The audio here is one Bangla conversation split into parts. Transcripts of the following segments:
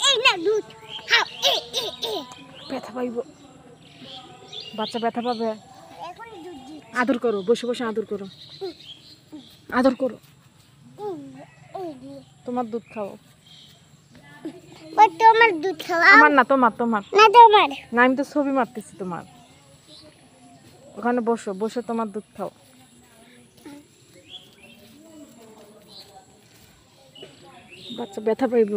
এই না দুধ খাও ব্যথা পাইব বাচ্চা ব্যথা পাবে এখন দুধ দি আদর করো বসে বসে আদর করো আদর করো তোমার দুধ খাও তোমার দুধ খাওয়া আমার না তোমার তোমার না তোমার না আমি তো ছবি মারতেছি তোমার ওখানে বসো বসে তোমার দুধ খাও বাচ্চা ব্যথা পাইব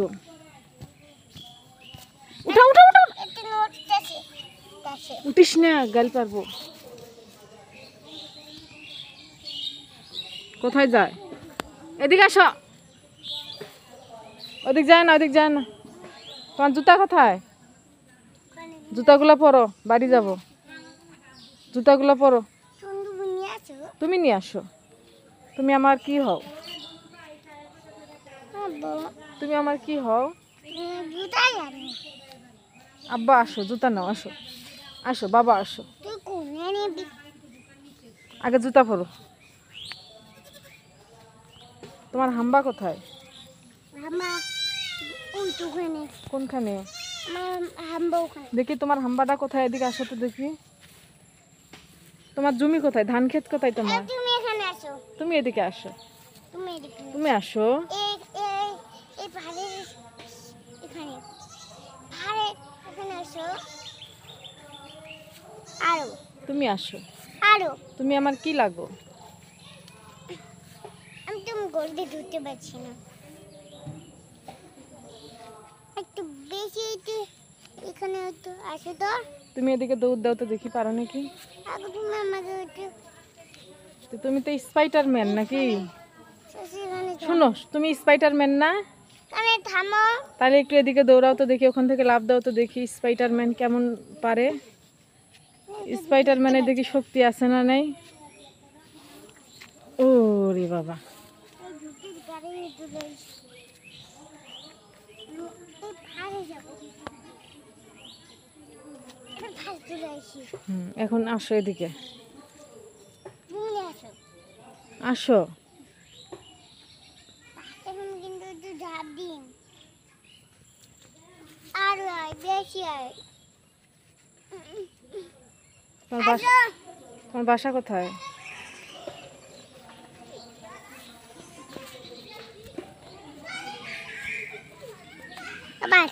উঠা উঠা উঠা একটু নড়তেছে উঠিস না গাল পারবো কোথায় যায় এদিকে আসো ওদিক যায় না ওদিক যায় না তোমার জুতা কোথায় জুতাগুলো পরো বাড়ি যাব জুতাগুলো পরো সুন্দর নিয়ে আসো তুমি নিয়ে আসো তুমি আমার কি হও আব্বু তুমি আমার কি হও জুতাই আনো আব্বা আসো জুতা নাও আসো আসো বাবা আসো তুই কোনে নিবি আগে জুতা পরো তোমার হাম্বা কোথায় হাম্বা ওই দোকানে কোনখানে আমার হাম্বা ওখানে দেখি তোমার হাম্বাটা কোথায় এদিকে আসো তো দেখি তোমার জমি কোথায় ধান ক্ষেত কোথায় তোমার তুমি এখানে আসো তুমি এদিকে আসো তুমি এদিকে তুমি আসো এই এই এই পাহাড়ের এখানে পাহাড়ে এখানে আসো আরো তুমি আসো আরো তুমি আমার কি লাগো আমি তুমি গলদি ধরতে পারছি না একটু বেশি একটু এখানে একটু আসো তো তুমি এদিকে দৌড় দাও তো দেখি পারো নাকি আগে তুমি আমাকে একটু তো তুমি তো স্পাইডারম্যান নাকি এখানে শোনো তুমি স্পাইডারম্যান না কানে থামো তাহলে একটু এদিকে দৌড়াও তো দেখি ওখান থেকে লাফ দাও তো দেখি স্পাইডারম্যান কেমন পারে স্পাইডারম্যানের দেখি শক্তি আছে না নেই ও রে বাবা এই ধুতির গাড়ি তুলে এই ভাগে যাবো এটা ভাগ তুলে আসি এখন আসো এদিকে তুমি আসো আসো এখন কিন্তু একটু ঝাঁপ দিন আর আয় বেশি আয় তোমার বাসা তোমার বাসা কোথায় আবার